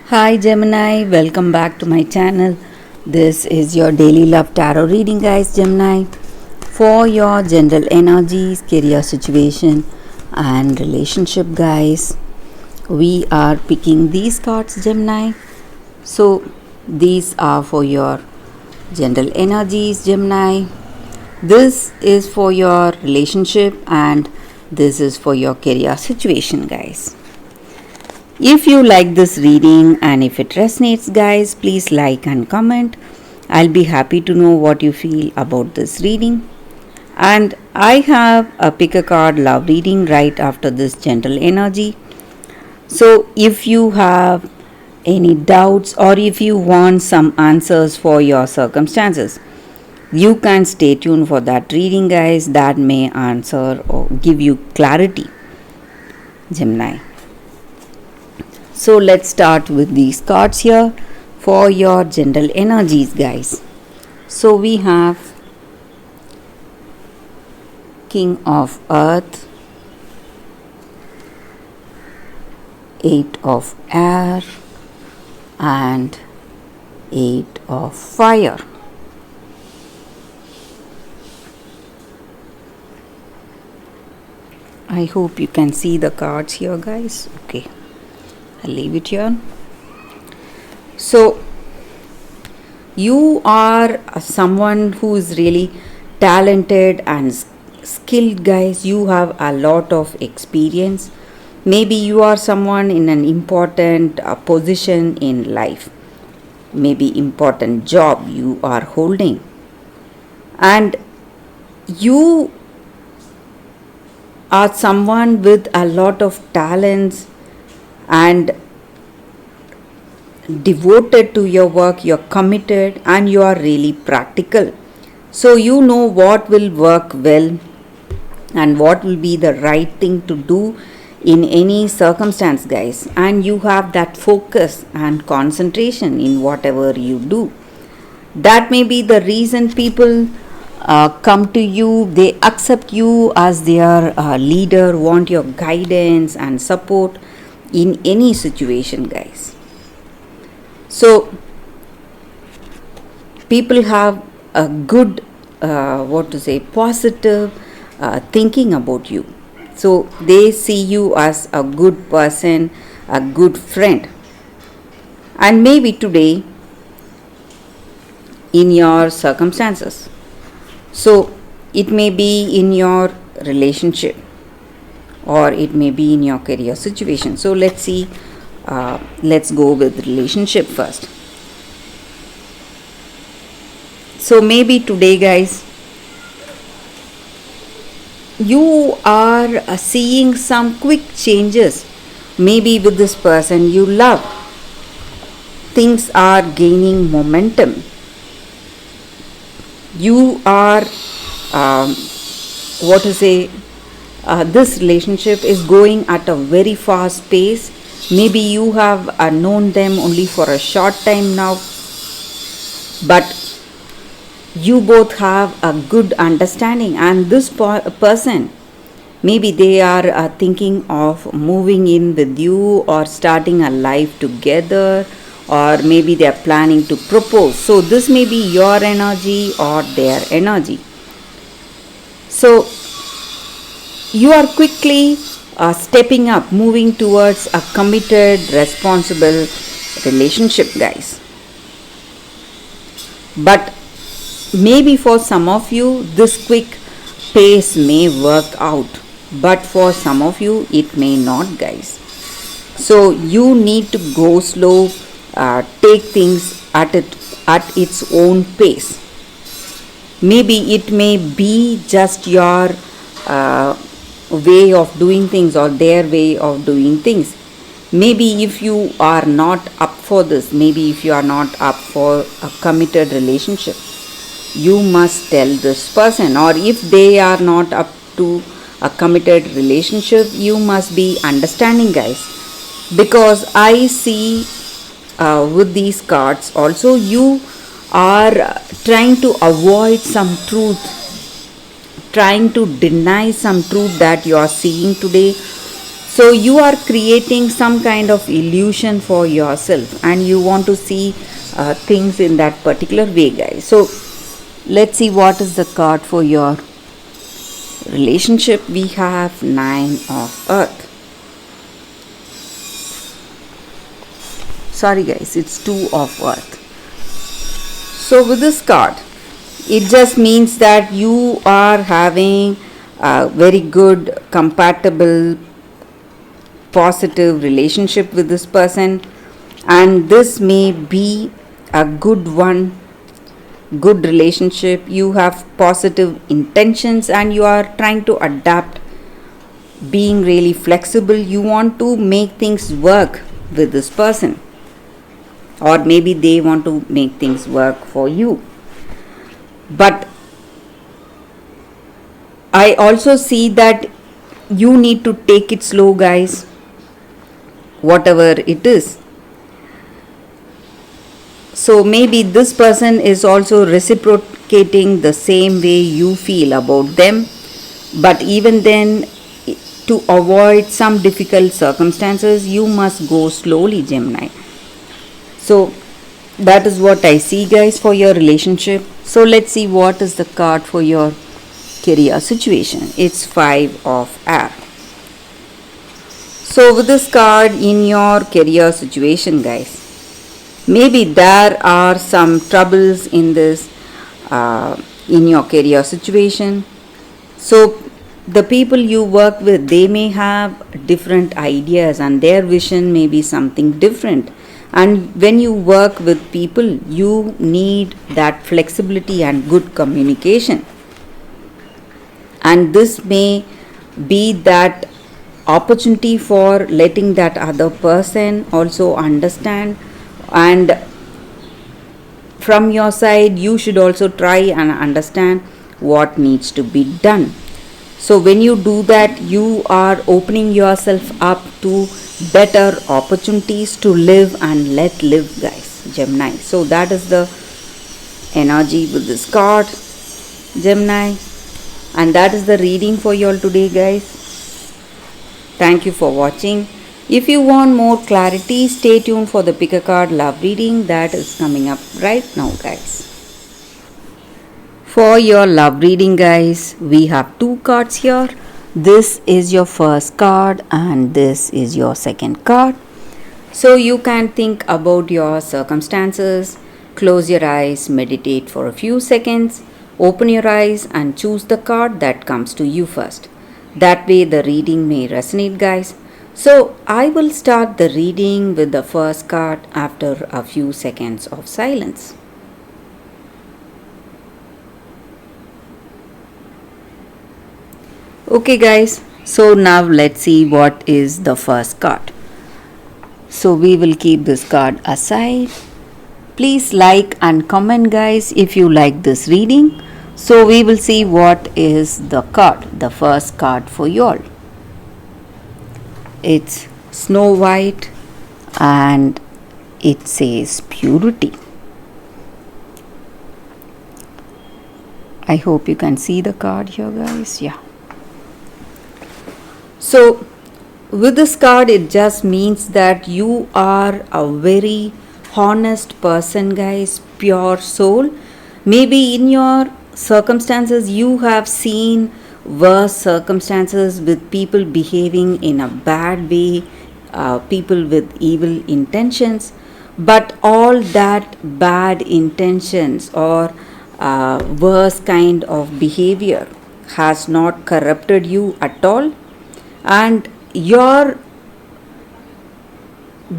Hi Gemini, welcome back to my channel. This is your daily love tarot reading, guys. Gemini, for your general energies, career situation, and relationship, guys. We are picking these cards, Gemini. So, these are for your general energies, Gemini. This is for your relationship, and this is for your career situation, guys. If you like this reading and if it resonates, guys, please like and comment. I'll be happy to know what you feel about this reading. And I have a pick a card love reading right after this gentle energy. So if you have any doubts or if you want some answers for your circumstances, you can stay tuned for that reading, guys. That may answer or give you clarity, Gemini. So let's start with these cards here for your general energies, guys. So we have King of Earth, Eight of Air, and Eight of Fire. I hope you can see the cards here, guys. Okay, I'll leave it here. So you are someone who is really talented and skilled, guys. You have a lot of experience. Maybe you are someone in an important position in life, maybe important job you are holding, and you are someone with a lot of talents and devoted to your work. You're committed and you are really practical, so you know what will work well and what will be the right thing to do in any circumstance, guys, and you have that focus and concentration in whatever you do. That may be the reason people come to you, they accept you as their leader, want your guidance and support in any situation, guys. So people have a good positive thinking about you, so they see you as a good person, a good friend. And maybe today in your circumstances, so it may be in your relationship or it may be in your career situation. So let's see, let's go with relationship first. So maybe today, guys, you are seeing some quick changes, maybe with this person you love. Things are gaining momentum. You are this relationship is going at a very fast pace. Maybe you have known them only for a short time now, but you both have a good understanding, and this person, maybe they are thinking of moving in with you or starting a life together, or maybe they are planning to propose. So this may be your energy or their energy. So you are quickly stepping up, moving towards a committed, responsible relationship, guys. But maybe for some of you this quick pace may work out, but for some of you it may not, guys. So you need to go slow, take things at its own pace. Maybe it may be just your way of doing things or their way of doing things. Maybe if you are not up for this, maybe if you are not up for a committed relationship, you must tell this person. Or if they are not up to a committed relationship, you must be understanding, guys, because I see with these cards also you are trying to avoid some truth, trying to deny some truth that you are seeing today. So you are creating some kind of illusion for yourself, and you want to see things in that particular way, guys. So let's see what is the card for your relationship. We have Nine of Earth. Sorry guys, it's Two of Earth. So with this card, it just means that you are having a very good, compatible, positive relationship with this person, and this may be a good one, good relationship. You have positive intentions and you are trying to adapt, being really flexible. You want to make things work with this person, or maybe they want to make things work for you. But I also see that you need to take it slow, guys, whatever it is. So maybe this person is also reciprocating the same way you feel about them, but even then, to avoid some difficult circumstances, you must go slowly, Gemini. So that is what I see, guys, for your relationship. So let's see what is the card for your career situation. It's Five of Air. So with this card in your career situation, guys, maybe there are some troubles in this in your career situation. So the people you work with, they may have different ideas and their vision may be something different. And when you work with people, you need that flexibility and good communication. And this may be that opportunity for letting that other person also understand, and from your side you should also try and understand what needs to be done. So when you do that, you are opening yourself up to better opportunities to live and let live, guys, Gemini. So that is the energy with this card, Gemini, and that is the reading for you all today, guys. Thank you for watching. If you want more clarity, stay tuned for the pick a card love reading that is coming up right now, guys. For your love reading, guys, we have two cards here. This is your first card and this is your second card. So you can think about your circumstances, close your eyes, meditate for a few seconds, open your eyes and choose the card that comes to you first. That way the reading may resonate, guys. So I will start the reading with the first card after a few seconds of silence. Okay, guys, so now let's see what is the first card. So we will keep this card aside. Please like and comment, guys, if you like this reading. So we will see what is the card, the first card for you all. It's Snow White and it says purity. I hope you can see the card here, guys. Yeah. So with this card, it just means that you are a very honest person, guys, pure soul. Maybe in your circumstances you have seen worse circumstances with people behaving in a bad way, people with evil intentions, but all that bad intentions or worse kind of behavior has not corrupted you at all, and your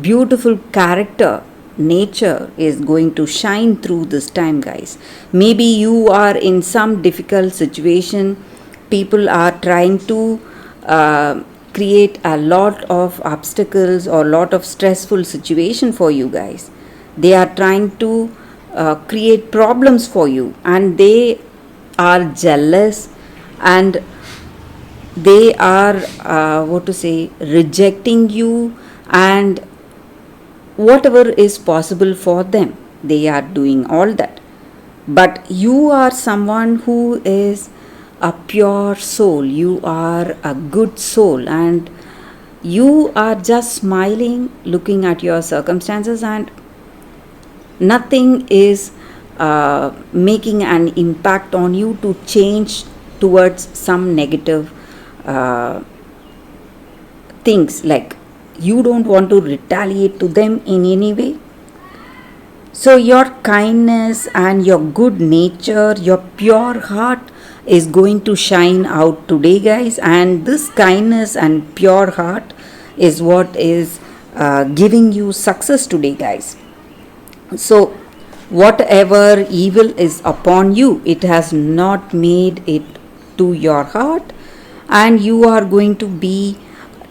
beautiful character nature is going to shine through this time, guys. Maybe you are in some difficult situation, people are trying to create a lot of obstacles or lot of stressful situation for you, guys. They are trying to create problems for you, and they are jealous and they are rejecting you, and whatever is possible for them, they are doing all that. But you are someone who is a pure soul, you are a good soul, and you are just smiling, looking at your circumstances, and nothing is making an impact on you to change towards some negative uh, things, like you don't want to retaliate to them in any way. So, your kindness and your good nature, your pure heart is going to shine out today, guys. And this kindness and pure heart is what is giving you success today, guys. So, whatever evil is upon you, it has not made it to your heart, and you are going to be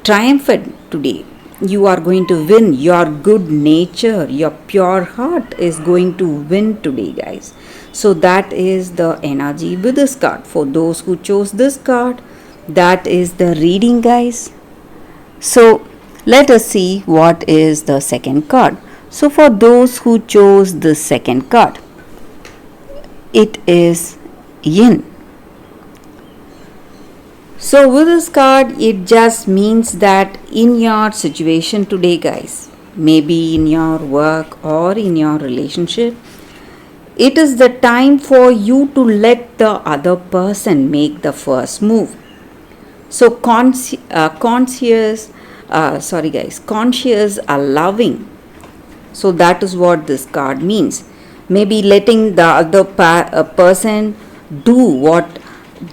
triumphant today. You are going to win. Your good nature, your pure heart is going to win today, guys. So, that is the energy with this card. For those who chose this card, that is the reading, guys. So, let us see what is the second card. So, for those who chose the second card, it is Yin. So, with this card, it just means that in your situation today, guys, maybe in your work or in your relationship, it is the time for you to let the other person make the first move. So, conscious allowing. So, that is what this card means. Maybe letting the other person do what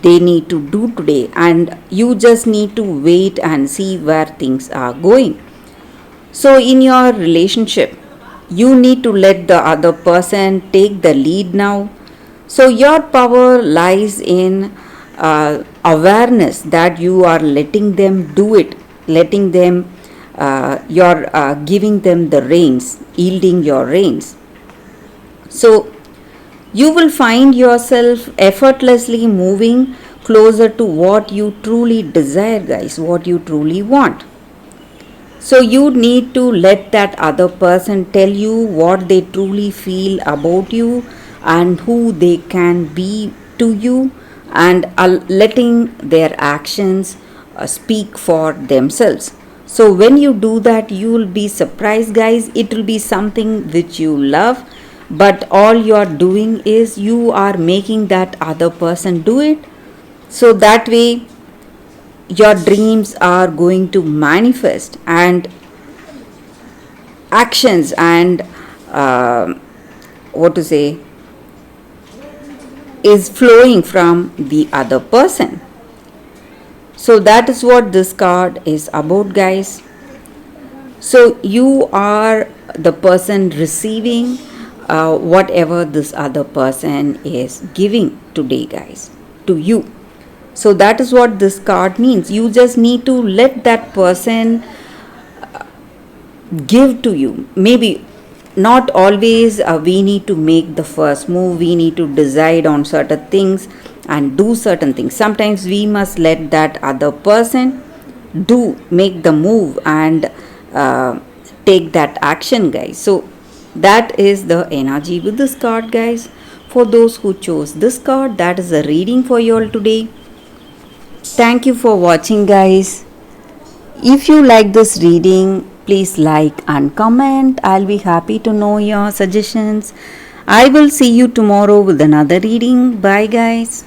they need to do today, and you just need to wait and see where things are going. So, in your relationship, you need to let the other person take the lead now. So, your power lies in awareness that you are letting them do it, letting them, you're giving them the reins, yielding your reins. So, you will find yourself effortlessly moving closer to what you truly desire, guys, what you truly want. So, you need to let that other person tell you what they truly feel about you and who they can be to you, and letting their actions speak for themselves. So, when you do that, you will be surprised, guys. It will be something which you love, but all you are doing is you are making that other person do it. So that way your dreams are going to manifest, and actions and what to say is flowing from the other person. So that is what this card is about, guys. So you are the person receiving whatever this other person is giving today, guys, to you. So that is what this card means. You just need to let that person give to you. Maybe not always we need to make the first move, we need to decide on certain things and do certain things. Sometimes we must let that other person make the move and take that action, guys. So that is the energy with this card, guys. For those who chose this card, that is a reading for you all today. Thank you for watching, guys. If you like this reading, please like and comment. I'll be happy to know your suggestions. I will see you tomorrow with another reading. Bye, guys.